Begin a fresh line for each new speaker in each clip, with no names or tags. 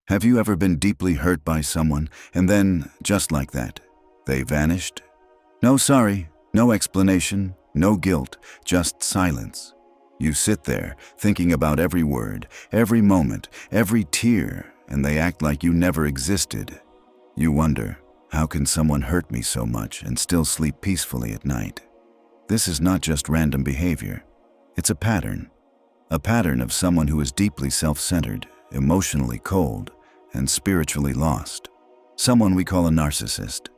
Have you ever been deeply hurt by someone, and then, just like that, they vanished? No sorry, no explanation, no guilt, just silence. You sit there, thinking about every word, every moment, every tear, and they act like you never existed. You wonder, how can someone hurt me so much and still sleep peacefully at night? This is not just random behavior. It's a pattern of someone who is deeply self-centered, emotionally cold, and spiritually lost. Someone we call a narcissist.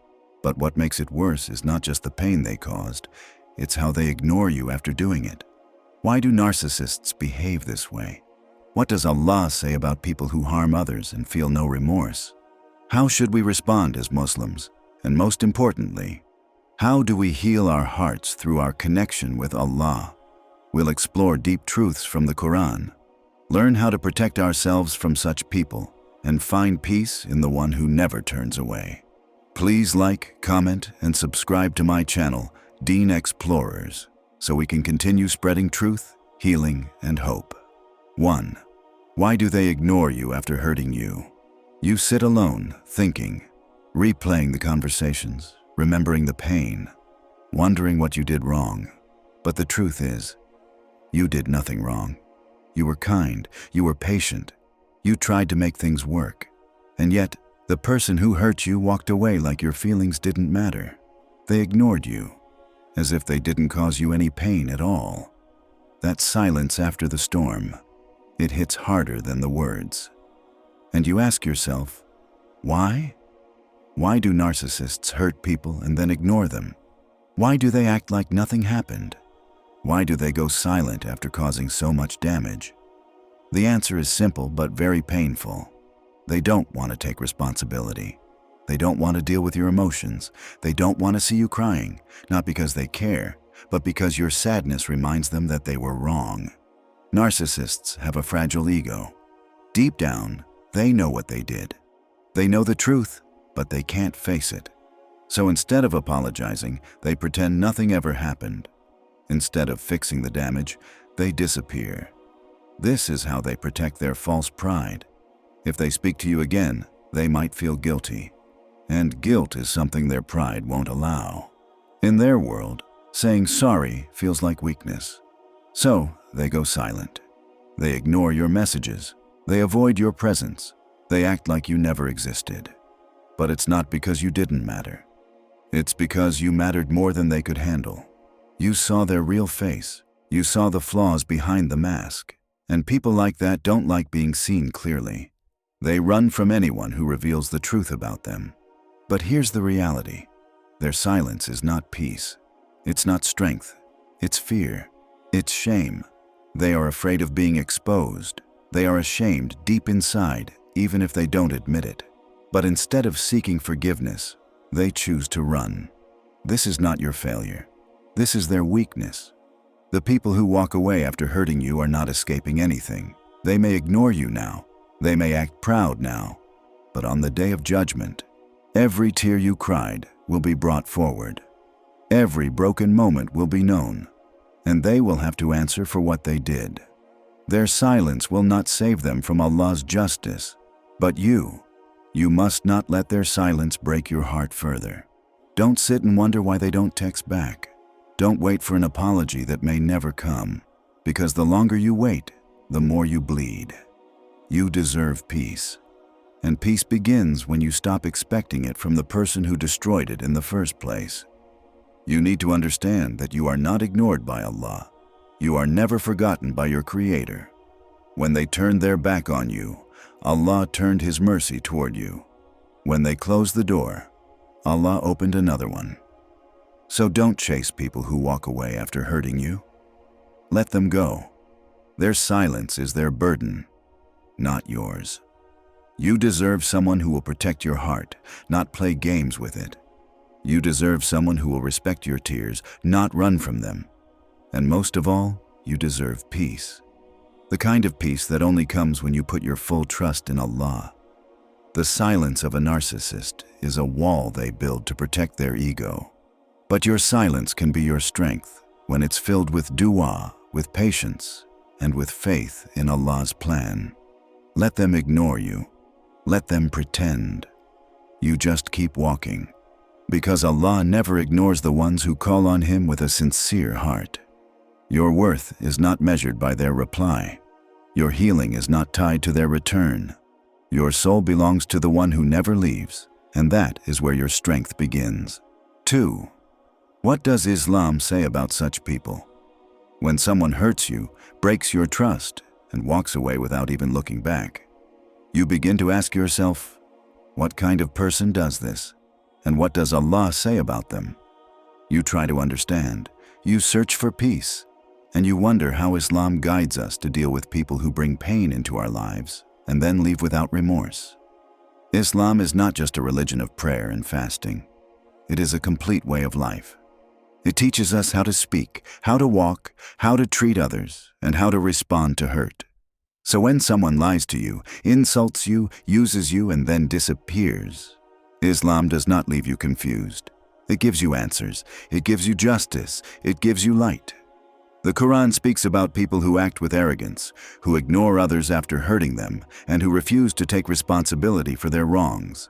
But what makes it worse is not just the pain they caused, it's how they ignore you after doing it. Why do narcissists behave this way? What does Allah say about people who harm others and feel no remorse? How should we respond as Muslims? And most importantly, how do we heal our hearts through our connection with Allah? We'll explore deep truths from the Quran, learn how to protect ourselves from such people, and find peace in the one who never turns away. Please like, comment, and subscribe to my channel, Deen Explorers, so we can continue spreading truth, healing, and hope. 1. Why do they ignore you after hurting you? You sit alone, thinking, replaying the conversations, remembering the pain, wondering what you did wrong. But the truth is, you did nothing wrong. You were kind, you were patient, you tried to make things work. And yet, the person who hurt you walked away like your feelings didn't matter. They ignored you, as if they didn't cause you any pain at all. That silence after the storm, it hits harder than the words. And you ask yourself, why? Why do narcissists hurt people and then ignore them? Why do they act like nothing happened? Why do they go silent after causing so much damage? The answer is simple but very painful. They don't want to take responsibility. They don't want to deal with your emotions. They don't want to see you crying, not because they care, but because your sadness reminds them that they were wrong. Narcissists have a fragile ego. Deep down, they know what they did. They know the truth, but they can't face it. So instead of apologizing, they pretend nothing ever happened. Instead of fixing the damage, they disappear. This is how they protect their false pride. If they speak to you again, they might feel guilty. And guilt is something their pride won't allow. In their world, saying sorry feels like weakness. So they go silent. They ignore your messages. They avoid your presence. They act like you never existed. But it's not because you didn't matter. It's because you mattered more than they could handle. You saw their real face. You saw the flaws behind the mask. And people like that don't like being seen clearly. They run from anyone who reveals the truth about them. But here's the reality. Their silence is not peace. It's not strength. It's fear. It's shame. They are afraid of being exposed. They are ashamed deep inside, even if they don't admit it. But instead of seeking forgiveness, they choose to run. This is not your failure. This is their weakness. The people who walk away after hurting you are not escaping anything. They may ignore you now. They may act proud now. But on the day of judgment, every tear you cried will be brought forward. Every broken moment will be known, and they will have to answer for what they did. Their silence will not save them from Allah's justice, but you must not let their silence break your heart further. Don't sit and wonder why they don't text back. Don't wait for an apology that may never come, because the longer you wait, the more you bleed. You deserve peace, and peace begins when you stop expecting it from the person who destroyed it in the first place. You need to understand that you are not ignored by Allah. You are never forgotten by your Creator. When they turned their back on you, Allah turned His mercy toward you. When they closed the door, Allah opened another one. So don't chase people who walk away after hurting you. Let them go. Their silence is their burden, not yours. You deserve someone who will protect your heart, not play games with it. You deserve someone who will respect your tears, not run from them. And most of all, you deserve peace. The kind of peace that only comes when you put your full trust in Allah. The silence of a narcissist is a wall they build to protect their ego. But your silence can be your strength when it's filled with dua, with patience, and with faith in Allah's plan. Let them ignore you. Let them pretend. You just keep walking. Because Allah never ignores the ones who call on Him with a sincere heart. Your worth is not measured by their reply. Your healing is not tied to their return. Your soul belongs to the one who never leaves, and that is where your strength begins. 2. What does Islam say about such people? When someone hurts you, breaks your trust, and walks away without even looking back, you begin to ask yourself, what kind of person does this? And what does Allah say about them? You try to understand, you search for peace, and you wonder how Islam guides us to deal with people who bring pain into our lives and then leave without remorse. Islam is not just a religion of prayer and fasting. It is a complete way of life. It teaches us how to speak, how to walk, how to treat others, and how to respond to hurt. So when someone lies to you, insults you, uses you, and then disappears, Islam does not leave you confused. It gives you answers. It gives you justice. It gives you light. The Quran speaks about people who act with arrogance, who ignore others after hurting them, and who refuse to take responsibility for their wrongs.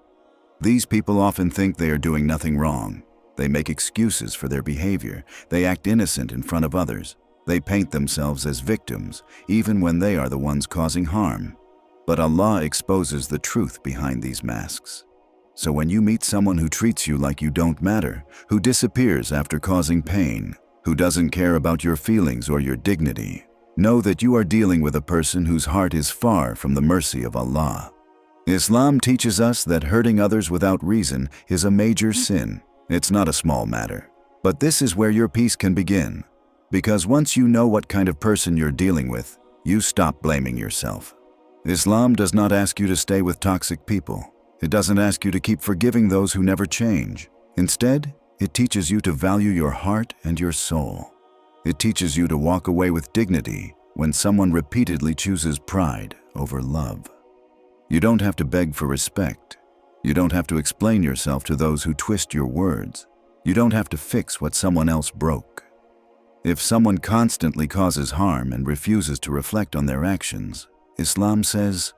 These people often think they are doing nothing wrong. They make excuses for their behavior. They act innocent in front of others. They paint themselves as victims, even when they are the ones causing harm. But Allah exposes the truth behind these masks. So when you meet someone who treats you like you don't matter, who disappears after causing pain, who doesn't care about your feelings or your dignity, know that you are dealing with a person whose heart is far from the mercy of Allah. Islam teaches us that hurting others without reason is a major sin. It's not a small matter. But this is where your peace can begin. Because once you know what kind of person you're dealing with, you stop blaming yourself. Islam does not ask you to stay with toxic people. It doesn't ask you to keep forgiving those who never change. Instead, it teaches you to value your heart and your soul. It teaches you to walk away with dignity when someone repeatedly chooses pride over love. You don't have to beg for respect. You don't have to explain yourself to those who twist your words. You don't have to fix what someone else broke. If someone constantly causes harm and refuses to reflect on their actions, Islam says,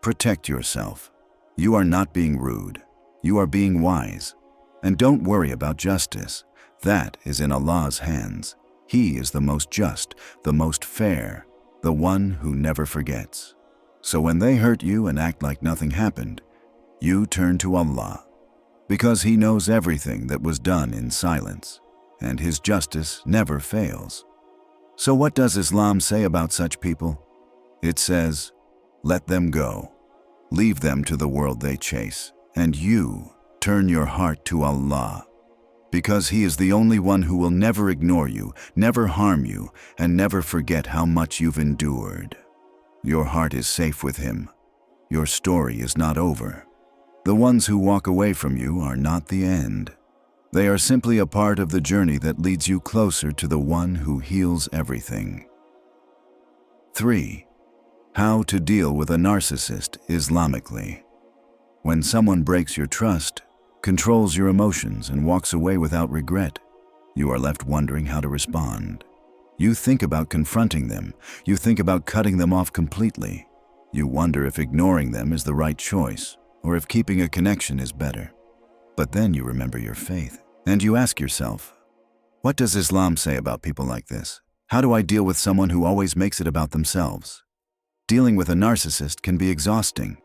protect yourself. You are not being rude. You are being wise. And don't worry about justice. That is in Allah's hands. He is the most just, the most fair, the one who never forgets. So when they hurt you and act like nothing happened, you turn to Allah, because He knows everything that was done in silence, and His justice never fails. So what does Islam say about such people? It says, let them go. Leave them to the world they chase, and you turn your heart to Allah, because He is the only one who will never ignore you, never harm you, and never forget how much you've endured. Your heart is safe with Him. Your story is not over. The ones who walk away from you are not the end. They are simply a part of the journey that leads you closer to the one who heals everything. 3. How to deal with a narcissist Islamically. When someone breaks your trust, controls your emotions, and walks away without regret, you are left wondering how to respond. You think about confronting them. You think about cutting them off completely. You wonder if ignoring them is the right choice, or if keeping a connection is better. But then you remember your faith, and you ask yourself, what does Islam say about people like this? How do I deal with someone who always makes it about themselves? Dealing with a narcissist can be exhausting.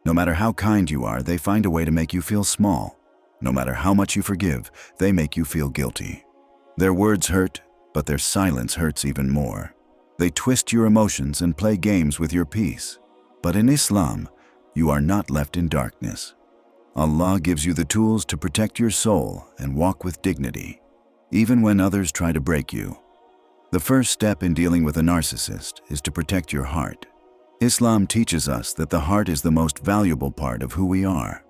No matter how kind you are, they find a way to make you feel small. No matter how much you forgive, they make you feel guilty. Their words hurt, but their silence hurts even more. They twist your emotions and play games with your peace. But in Islam, you are not left in darkness. Allah gives you the tools to protect your soul and walk with dignity, even when others try to break you. The first step in dealing with a narcissist is to protect your heart. Islam teaches us that the heart is the most valuable part of who we are.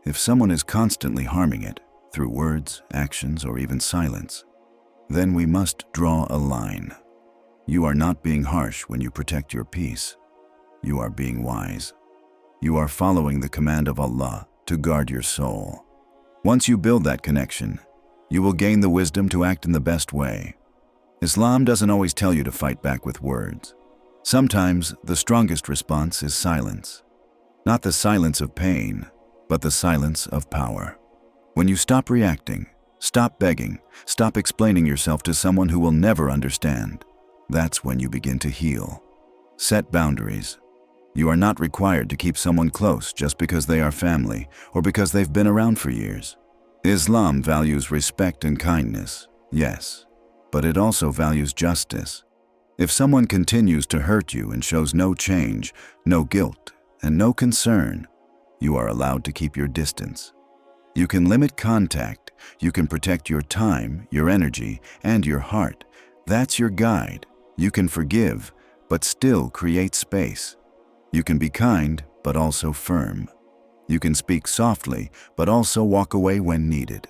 If someone is constantly harming it, through words, actions, or even silence, then we must draw a line. You are not being harsh when you protect your peace. You are being wise. You are following the command of Allah to guard your soul. Once you build that connection, you will gain the wisdom to act in the best way. Islam doesn't always tell you to fight back with words. Sometimes the strongest response is silence. Not the silence of pain, but the silence of power. When you stop reacting, stop begging, stop explaining yourself to someone who will never understand, that's when you begin to heal. Set boundaries. You are not required to keep someone close just because they are family or because they've been around for years. Islam values respect and kindness, yes, but it also values justice. If someone continues to hurt you and shows no change, no guilt, and no concern, you are allowed to keep your distance. You can limit contact, you can protect your time, your energy, and your heart. That's your guide. You can forgive, but still create space. You can be kind, but also firm. You can speak softly, but also walk away when needed.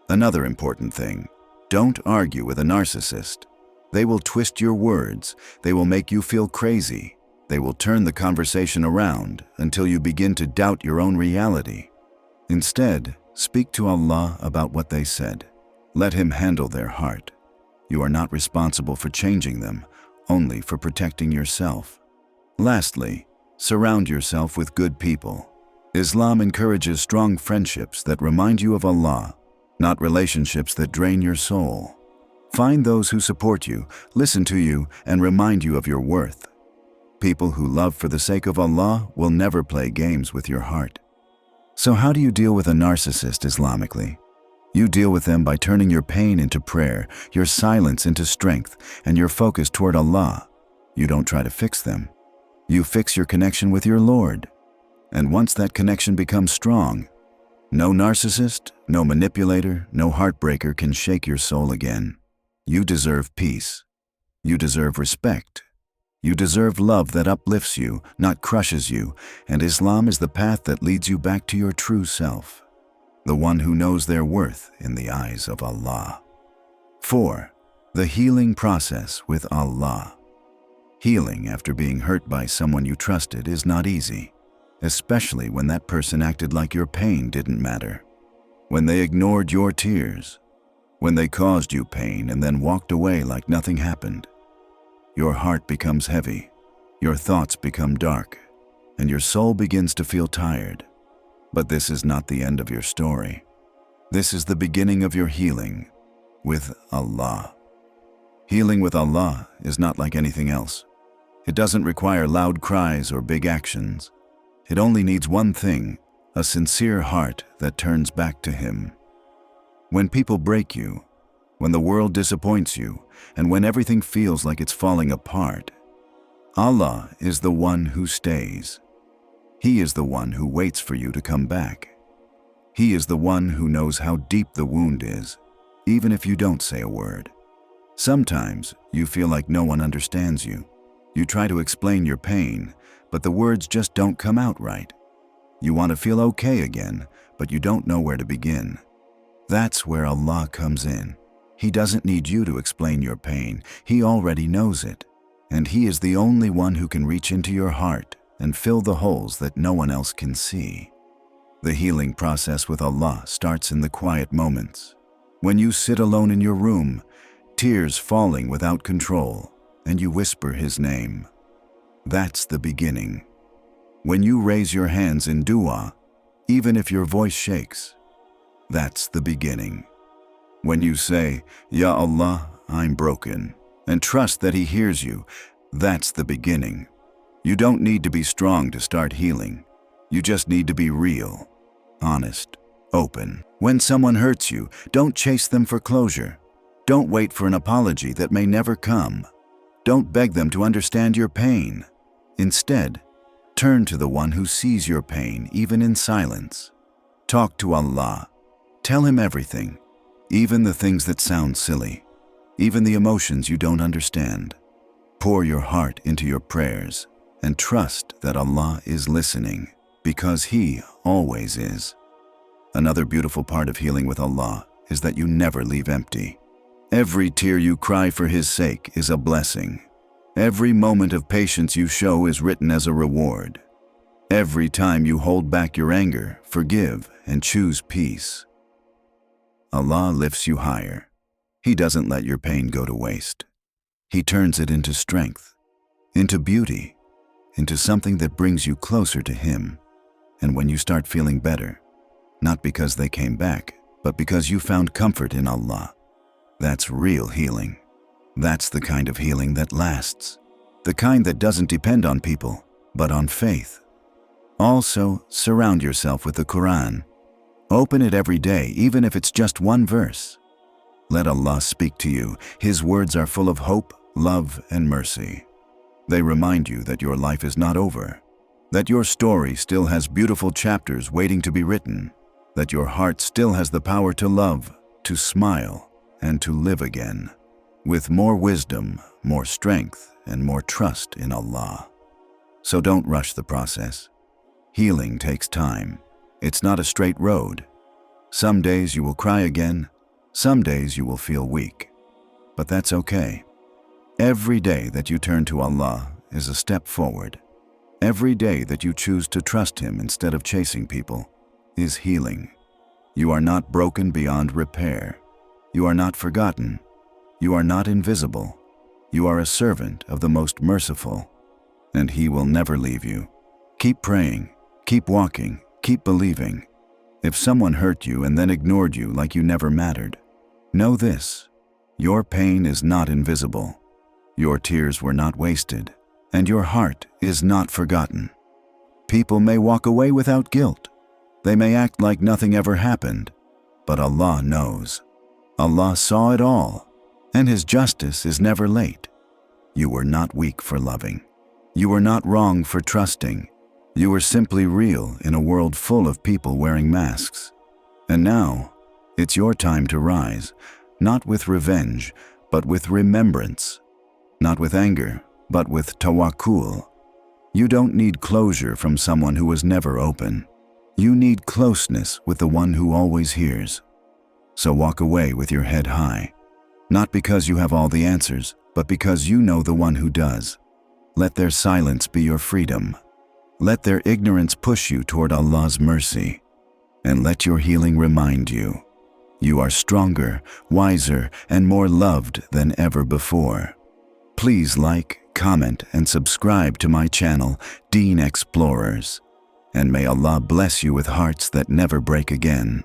Another important thing, don't argue with a narcissist. They will twist your words, they will make you feel crazy, they will turn the conversation around until you begin to doubt your own reality. Instead, speak to Allah about what they said. Let Him handle their heart. You are not responsible for changing them, only for protecting yourself. Lastly, surround yourself with good people. Islam encourages strong friendships that remind you of Allah, not relationships that drain your soul. Find those who support you, listen to you, and remind you of your worth. People who love for the sake of Allah will never play games with your heart. So how do you deal with a narcissist Islamically? You deal with them by turning your pain into prayer, your silence into strength, and your focus toward Allah. You don't try to fix them. You fix your connection with your Lord. And once that connection becomes strong, no narcissist, no manipulator, no heartbreaker can shake your soul again. You deserve peace. You deserve respect. You deserve love that uplifts you, not crushes you, and Islam is the path that leads you back to your true self, the one who knows their worth in the eyes of Allah. 4. The healing process with Allah. Healing after being hurt by someone you trusted is not easy, especially when that person acted like your pain didn't matter, when they ignored your tears, when they caused you pain and then walked away like nothing happened. Your heart becomes heavy, your thoughts become dark, and your soul begins to feel tired. But this is not the end of your story. This is the beginning of your healing with Allah. Healing with Allah is not like anything else. It doesn't require loud cries or big actions. It only needs one thing, a sincere heart that turns back to Him. When people break you, when the world disappoints you, and when everything feels like it's falling apart, Allah is the one who stays. He is the one who waits for you to come back. He is the one who knows how deep the wound is, even if you don't say a word. Sometimes you feel like no one understands you. You try to explain your pain, but the words just don't come out right. You want to feel okay again, but you don't know where to begin. That's where Allah comes in. He doesn't need you to explain your pain. He already knows it. And He is the only one who can reach into your heart and fill the holes that no one else can see. The healing process with Allah starts in the quiet moments. When you sit alone in your room, tears falling without control, and you whisper His name. That's the beginning. When you raise your hands in dua, even if your voice shakes, that's the beginning. When you say, Ya Allah, I'm broken, and trust that He hears you, that's the beginning. You don't need to be strong to start healing. You just need to be real, honest, open. When someone hurts you, don't chase them for closure. Don't wait for an apology that may never come. Don't beg them to understand your pain. Instead, turn to the one who sees your pain, even in silence. Talk to Allah. Tell Him everything, even the things that sound silly, even the emotions you don't understand. Pour your heart into your prayers and trust that Allah is listening, because He always is. Another beautiful part of healing with Allah is that you never leave empty. Every tear you cry for His sake is a blessing. Every moment of patience you show is written as a reward. Every time you hold back your anger, forgive, and choose peace. Allah lifts you higher. He doesn't let your pain go to waste. He turns it into strength, into beauty, into something that brings you closer to Him. and when you start feeling better, not because they came back, but because you found comfort in Allah. That's real healing. That's the kind of healing that lasts. The kind that doesn't depend on people, but on faith. Also, surround yourself with the Quran. Open it every day, even if it's just one verse. Let Allah speak to you. His words are full of hope, love, and mercy. They remind you that your life is not over, that your story still has beautiful chapters waiting to be written, that your heart still has the power to love, to smile, and to live again, with more wisdom, more strength, and more trust in Allah. So don't rush the process. Healing takes time. It's not a straight road. Some days you will cry again, some days you will feel weak. But that's okay. Every day that you turn to Allah is a step forward. Every day that you choose to trust Him instead of chasing people is healing. You are not broken beyond repair. You are not forgotten. You are not invisible. You are a servant of the Most Merciful, and He will never leave you. Keep praying, keep walking, keep believing. If someone hurt you and then ignored you like you never mattered, know this: your pain is not invisible. Your tears were not wasted, and your heart is not forgotten. People may walk away without guilt. They may act like nothing ever happened, but Allah knows. Allah saw it all, and His justice is never late. You were not weak for loving. You were not wrong for trusting. You were simply real in a world full of people wearing masks. And now, it's your time to rise, not with revenge, but with remembrance. Not with anger, but with tawakkul. You don't need closure from someone who was never open. You need closeness with the one who always hears. So walk away with your head high, not because you have all the answers, but because you know the one who does. Let their silence be your freedom. Let their ignorance push you toward Allah's mercy. And let your healing remind you, you are stronger, wiser, and more loved than ever before. Please like, comment, and subscribe to my channel, Deen Explorers. And may Allah bless you with hearts that never break again.